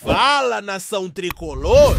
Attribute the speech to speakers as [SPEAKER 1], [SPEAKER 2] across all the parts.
[SPEAKER 1] Fala, nação tricolor!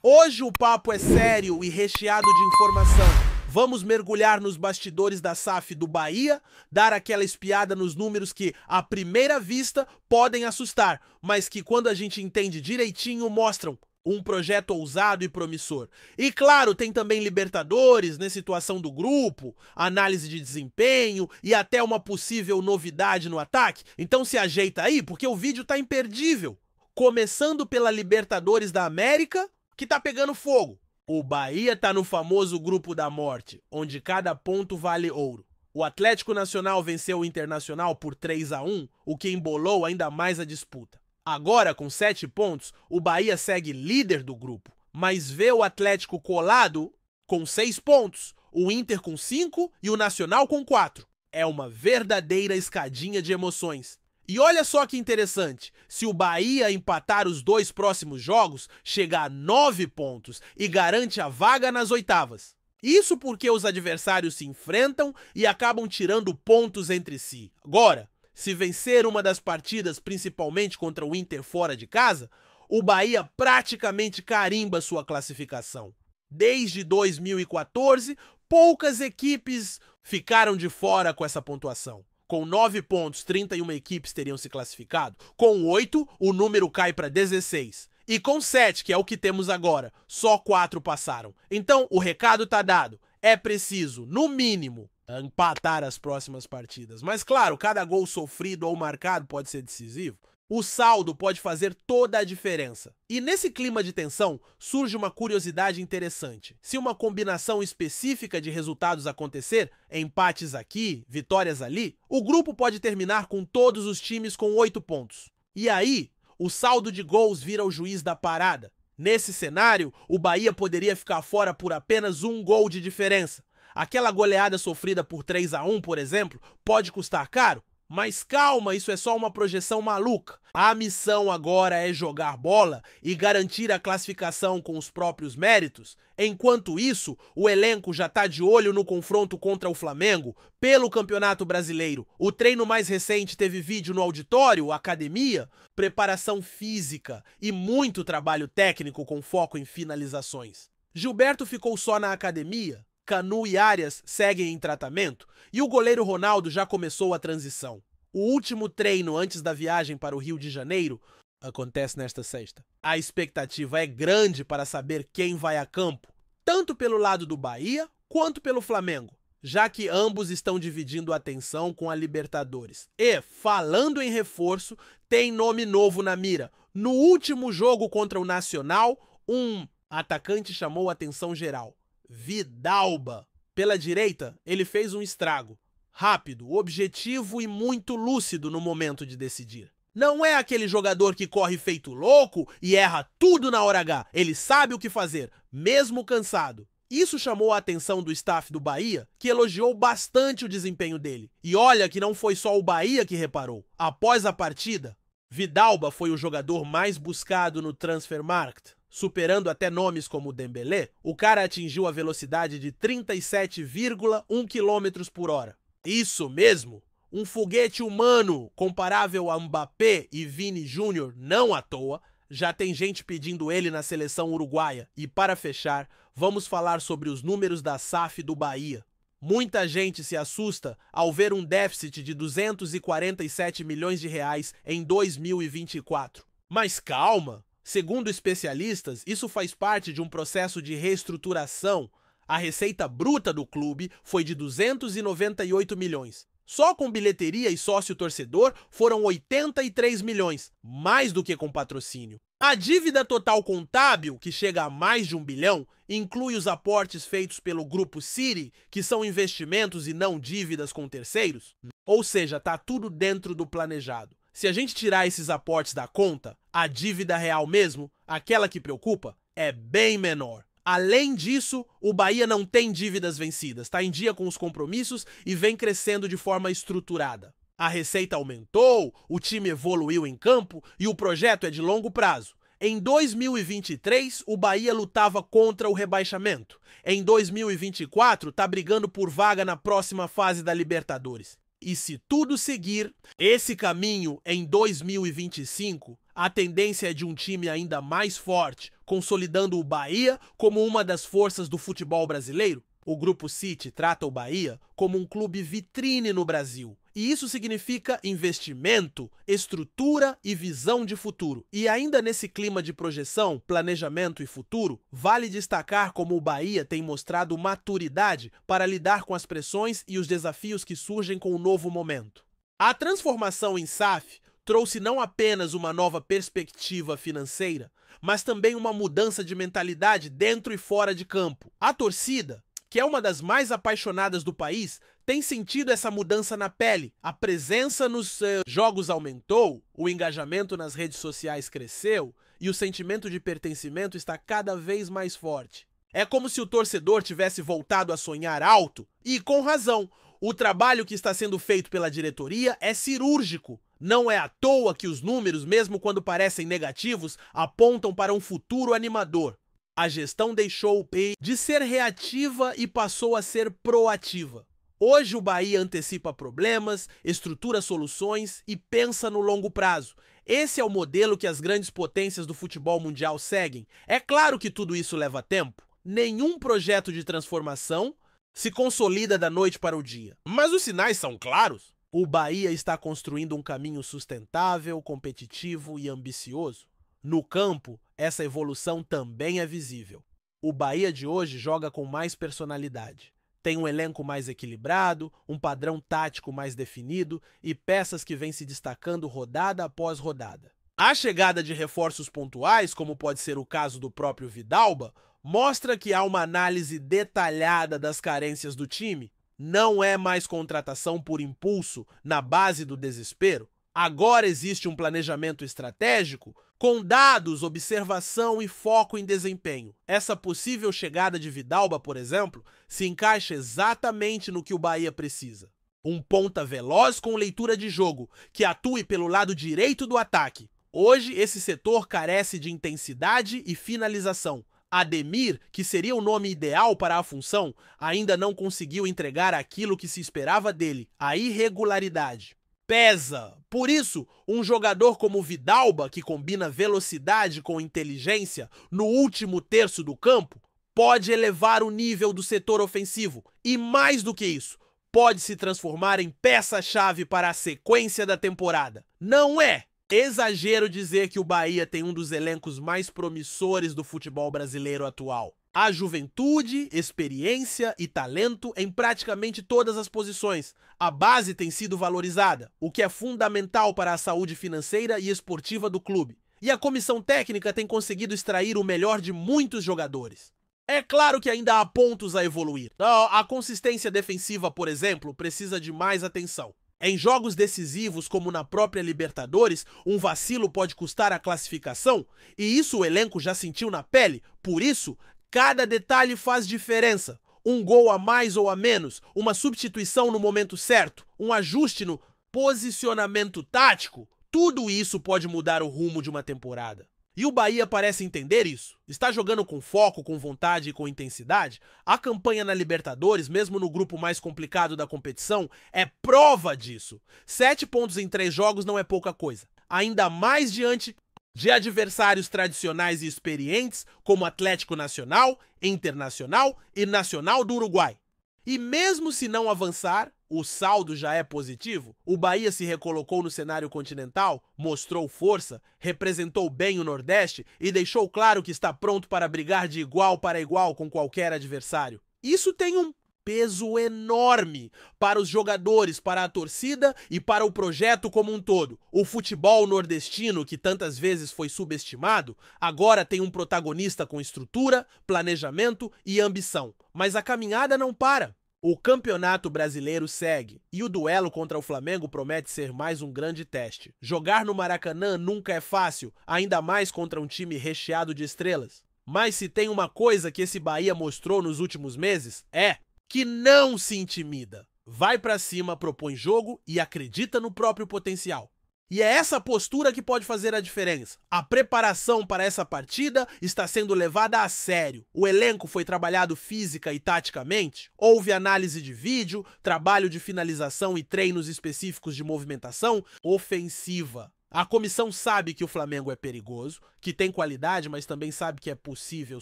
[SPEAKER 1] Hoje o papo é sério e recheado de informação. Vamos mergulhar nos bastidores da SAF do Bahia, dar aquela espiada nos números que, à primeira vista, podem assustar, mas que, quando a gente entende direitinho, mostram um projeto ousado e promissor. E claro, tem também Libertadores, né, situação do grupo, análise de desempenho e até uma possível novidade no ataque. Então se ajeita aí, porque o vídeo tá imperdível. Começando pela Libertadores da América, que tá pegando fogo. O Bahia tá no famoso grupo da morte, onde cada ponto vale ouro. O Atlético Nacional venceu o Internacional por 3-1, o que embolou ainda mais a disputa. Agora, com 7 pontos, o Bahia segue líder do grupo, mas vê o Atlético colado com 6 pontos, o Inter com 5 e o Nacional com 4. É uma verdadeira escadinha de emoções. E olha só que interessante, se o Bahia empatar os 2 próximos jogos, chega a 9 pontos e garante a vaga nas oitavas. Isso porque os adversários se enfrentam e acabam tirando pontos entre si. Agora, se vencer uma das partidas, principalmente contra o Inter fora de casa, o Bahia praticamente carimba sua classificação. Desde 2014, poucas equipes ficaram de fora com essa pontuação. Com 9 pontos, 31 equipes teriam se classificado. Com 8, o número cai para 16. E com 7, que é o que temos agora, só 4 passaram. Então, o recado tá dado. É preciso, no mínimo, empatar as próximas partidas. Mas claro, cada gol sofrido ou marcado pode ser decisivo. O saldo pode fazer toda a diferença. E nesse clima de tensão, surge uma curiosidade interessante. Se uma combinação específica de resultados acontecer, empates aqui, vitórias ali, o grupo pode terminar com todos os times com 8 pontos. E aí, o saldo de gols vira o juiz da parada. Nesse cenário, o Bahia poderia ficar fora por apenas 1 gol de diferença. Aquela goleada sofrida por 3-1, por exemplo, pode custar caro. Mas calma, isso é só uma projeção maluca. A missão agora é jogar bola e garantir a classificação com os próprios méritos. Enquanto isso, o elenco já tá de olho no confronto contra o Flamengo pelo Campeonato Brasileiro. O treino mais recente teve vídeo no auditório, academia, preparação física e muito trabalho técnico com foco em finalizações. Gilberto ficou só na academia. Canu e Arias seguem em tratamento e o goleiro Ronaldo já começou a transição. O último treino antes da viagem para o Rio de Janeiro acontece nesta sexta. A expectativa é grande para saber quem vai a campo, tanto pelo lado do Bahia quanto pelo Flamengo, já que ambos estão dividindo a atenção com a Libertadores. E, falando em reforço, tem nome novo na mira. No último jogo contra o Nacional, um atacante chamou a atenção geral. Vidalba. Pela direita, ele fez um estrago. Rápido, objetivo e muito lúcido no momento de decidir. Não é aquele jogador que corre feito louco e erra tudo na hora H. Ele sabe o que fazer, mesmo cansado. Isso chamou a atenção do staff do Bahia, que elogiou bastante o desempenho dele. E olha que não foi só o Bahia que reparou. Após a partida, Vidalba foi o jogador mais buscado no Transfermarkt. Superando até nomes como Dembélé, o cara atingiu a velocidade de 37,1 km por hora. Isso mesmo! Um foguete humano comparável a Mbappé e Vini Júnior, não à toa, já tem gente pedindo ele na seleção uruguaia. E para fechar, vamos falar sobre os números da SAF do Bahia. Muita gente se assusta ao ver um déficit de 247 milhões de reais em 2024. Mas calma! Segundo especialistas, isso faz parte de um processo de reestruturação. A receita bruta do clube foi de 298 milhões. Só com bilheteria e sócio-torcedor foram 83 milhões, mais do que com patrocínio. A dívida total contábil, que chega a mais de 1 bilhão, inclui os aportes feitos pelo Grupo City, que são investimentos e não dívidas com terceiros. Ou seja, tá tudo dentro do planejado. Se a gente tirar esses aportes da conta, a dívida real mesmo, aquela que preocupa, é bem menor. Além disso, o Bahia não tem dívidas vencidas, está em dia com os compromissos e vem crescendo de forma estruturada. A receita aumentou, o time evoluiu em campo e o projeto é de longo prazo. Em 2023, o Bahia lutava contra o rebaixamento. Em 2024, está brigando por vaga na próxima fase da Libertadores. E se tudo seguir esse caminho em 2025, a tendência é de um time ainda mais forte, consolidando o Bahia como uma das forças do futebol brasileiro. O Grupo City trata o Bahia como um clube vitrine no Brasil. E isso significa investimento, estrutura e visão de futuro. E ainda nesse clima de projeção, planejamento e futuro, vale destacar como o Bahia tem mostrado maturidade para lidar com as pressões e os desafios que surgem com o novo momento. A transformação em SAF trouxe não apenas uma nova perspectiva financeira, mas também uma mudança de mentalidade dentro e fora de campo. A torcida, que é uma das mais apaixonadas do país, tem sentido essa mudança na pele. A presença nos jogos aumentou, o engajamento nas redes sociais cresceu e o sentimento de pertencimento está cada vez mais forte. É como se o torcedor tivesse voltado a sonhar alto e, com razão, o trabalho que está sendo feito pela diretoria é cirúrgico. Não é à toa que os números, mesmo quando parecem negativos, apontam para um futuro animador. A gestão deixou de ser reativa e passou a ser proativa. Hoje o Bahia antecipa problemas, estrutura soluções e pensa no longo prazo. Esse é o modelo que as grandes potências do futebol mundial seguem. É claro que tudo isso leva tempo. Nenhum projeto de transformação se consolida da noite para o dia. Mas os sinais são claros. O Bahia está construindo um caminho sustentável, competitivo e ambicioso. No campo, essa evolução também é visível. O Bahia de hoje joga com mais personalidade. Tem um elenco mais equilibrado, um padrão tático mais definido e peças que vêm se destacando rodada após rodada. A chegada de reforços pontuais, como pode ser o caso do próprio Vidalba, mostra que há uma análise detalhada das carências do time. Não é mais contratação por impulso, na base do desespero. Agora existe um planejamento estratégico com dados, observação e foco em desempenho. Essa possível chegada de Vidalba, por exemplo, se encaixa exatamente no que o Bahia precisa. Um ponta veloz com leitura de jogo, que atue pelo lado direito do ataque. Hoje, esse setor carece de intensidade e finalização. Ademir, que seria o nome ideal para a função, ainda não conseguiu entregar aquilo que se esperava dele, a irregularidade. Pesa. Por isso, um jogador como Vidalba, que combina velocidade com inteligência no último terço do campo, pode elevar o nível do setor ofensivo e, mais do que isso, pode se transformar em peça-chave para a sequência da temporada. Não é exagero dizer que o Bahia tem um dos elencos mais promissores do futebol brasileiro atual. Há juventude, experiência e talento em praticamente todas as posições. A base tem sido valorizada, o que é fundamental para a saúde financeira e esportiva do clube. E a comissão técnica tem conseguido extrair o melhor de muitos jogadores. É claro que ainda há pontos a evoluir. A consistência defensiva, por exemplo, precisa de mais atenção. Em jogos decisivos, como na própria Libertadores, um vacilo pode custar a classificação, e isso o elenco já sentiu na pele. Por isso, cada detalhe faz diferença. Um gol a mais ou a menos, uma substituição no momento certo, um ajuste no posicionamento tático, tudo isso pode mudar o rumo de uma temporada. E o Bahia parece entender isso. Está jogando com foco, com vontade e com intensidade. A campanha na Libertadores, mesmo no grupo mais complicado da competição, é prova disso. 7 pontos em 3 jogos não é pouca coisa. Ainda mais diante de adversários tradicionais e experientes como Atlético Nacional, Internacional e Nacional do Uruguai. E mesmo se não avançar, o saldo já é positivo. O Bahia se recolocou no cenário continental, mostrou força, representou bem o Nordeste e deixou claro que está pronto para brigar de igual para igual com qualquer adversário. Isso tem um peso enorme para os jogadores, para a torcida e para o projeto como um todo. O futebol nordestino, que tantas vezes foi subestimado, agora tem um protagonista com estrutura, planejamento e ambição. Mas a caminhada não para. O Campeonato Brasileiro segue e o duelo contra o Flamengo promete ser mais um grande teste. Jogar no Maracanã nunca é fácil, ainda mais contra um time recheado de estrelas. Mas se tem uma coisa que esse Bahia mostrou nos últimos meses, é que não se intimida. Vai pra cima, propõe jogo e acredita no próprio potencial. E é essa postura que pode fazer a diferença. A preparação para essa partida está sendo levada a sério. O elenco foi trabalhado física e taticamente. Houve análise de vídeo, trabalho de finalização e treinos específicos de movimentação ofensiva. A comissão sabe que o Flamengo é perigoso, que tem qualidade, mas também sabe que é possível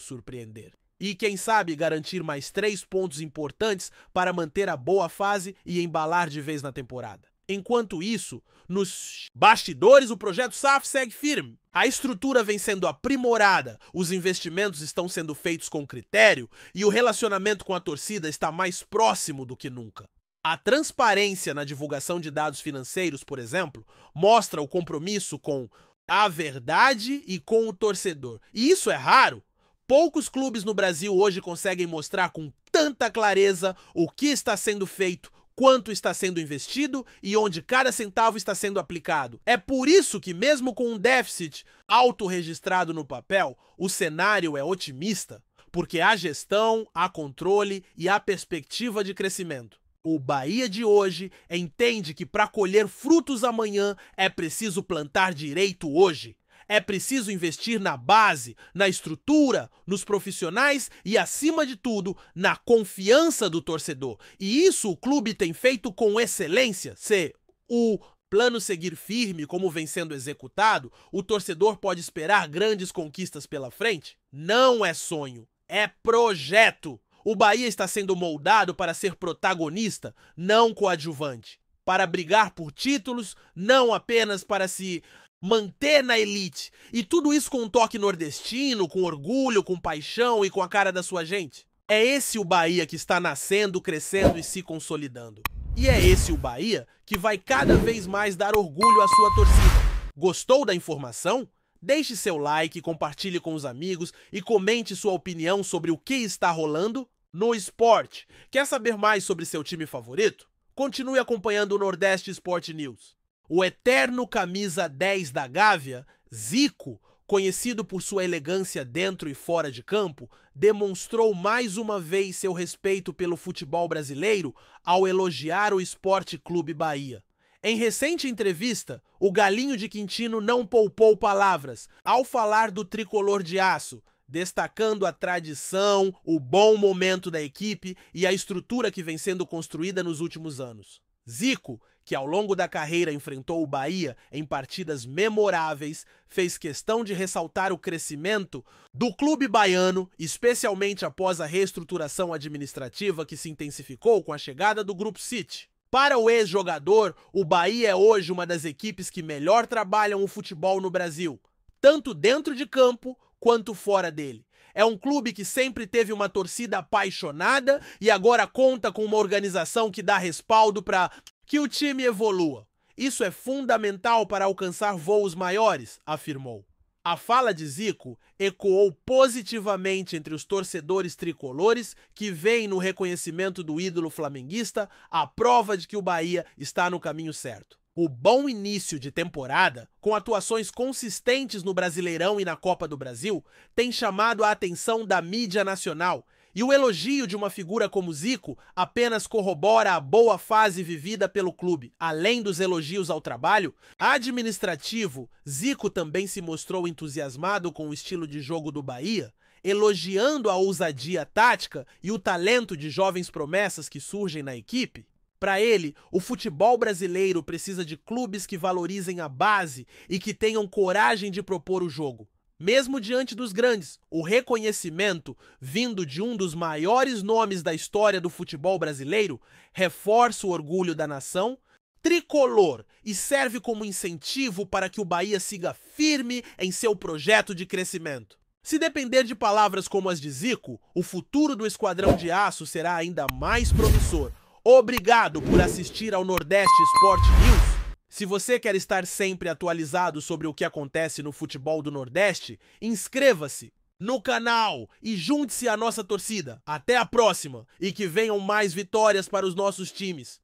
[SPEAKER 1] surpreender. E quem sabe garantir mais 3 pontos importantes para manter a boa fase e embalar de vez na temporada. Enquanto isso, nos bastidores o projeto SAF segue firme. A estrutura vem sendo aprimorada, os investimentos estão sendo feitos com critério e o relacionamento com a torcida está mais próximo do que nunca. A transparência na divulgação de dados financeiros, por exemplo, mostra o compromisso com a verdade e com o torcedor. E isso é raro. Poucos clubes no Brasil hoje conseguem mostrar com tanta clareza o que está sendo feito, quanto está sendo investido e onde cada centavo está sendo aplicado. É por isso que, mesmo com um déficit autorregistrado no papel, o cenário é otimista, porque há gestão, há controle e há perspectiva de crescimento. O Bahia de hoje entende que para colher frutos amanhã é preciso plantar direito hoje. É preciso investir na base, na estrutura, nos profissionais e, acima de tudo, na confiança do torcedor. E isso o clube tem feito com excelência. Se o plano seguir firme como vem sendo executado, o torcedor pode esperar grandes conquistas pela frente? Não é sonho, é projeto. O Bahia está sendo moldado para ser protagonista, não coadjuvante. Para brigar por títulos, não apenas para se manter na elite. E tudo isso com um toque nordestino, com orgulho, com paixão e com a cara da sua gente. É esse o Bahia que está nascendo, crescendo e se consolidando. E é esse o Bahia que vai cada vez mais dar orgulho à sua torcida. Gostou da informação? Deixe seu like, compartilhe com os amigos e comente sua opinião sobre o que está rolando no esporte. Quer saber mais sobre seu time favorito? Continue acompanhando o Nordeste Sport News. O eterno camisa 10 da Gávea, Zico, conhecido por sua elegância dentro e fora de campo, demonstrou mais uma vez seu respeito pelo futebol brasileiro ao elogiar o Sport Clube Bahia. Em recente entrevista, o Galinho de Quintino não poupou palavras ao falar do tricolor de aço, destacando a tradição, o bom momento da equipe e a estrutura que vem sendo construída nos últimos anos. Zico, que ao longo da carreira enfrentou o Bahia em partidas memoráveis, fez questão de ressaltar o crescimento do clube baiano, especialmente após a reestruturação administrativa que se intensificou com a chegada do Grupo City. Para o ex-jogador, o Bahia é hoje uma das equipes que melhor trabalham o futebol no Brasil, tanto dentro de campo quanto fora dele. É um clube que sempre teve uma torcida apaixonada e agora conta com uma organização que dá respaldo para que o time evolua. Isso é fundamental para alcançar voos maiores, afirmou. A fala de Zico ecoou positivamente entre os torcedores tricolores que veem no reconhecimento do ídolo flamenguista a prova de que o Bahia está no caminho certo. O bom início de temporada, com atuações consistentes no Brasileirão e na Copa do Brasil, tem chamado a atenção da mídia nacional, e o elogio de uma figura como Zico apenas corrobora a boa fase vivida pelo clube. Além dos elogios ao trabalho administrativo, Zico também se mostrou entusiasmado com o estilo de jogo do Bahia, elogiando a ousadia tática e o talento de jovens promessas que surgem na equipe. Para ele, o futebol brasileiro precisa de clubes que valorizem a base e que tenham coragem de propor o jogo. Mesmo diante dos grandes, o reconhecimento, vindo de um dos maiores nomes da história do futebol brasileiro, reforça o orgulho da nação tricolor e serve como incentivo para que o Bahia siga firme em seu projeto de crescimento. Se depender de palavras como as de Zico, o futuro do Esquadrão de Aço será ainda mais promissor. Obrigado por assistir ao Nordeste Sport News. Se você quer estar sempre atualizado sobre o que acontece no futebol do Nordeste, inscreva-se no canal e junte-se à nossa torcida. Até a próxima e que venham mais vitórias para os nossos times.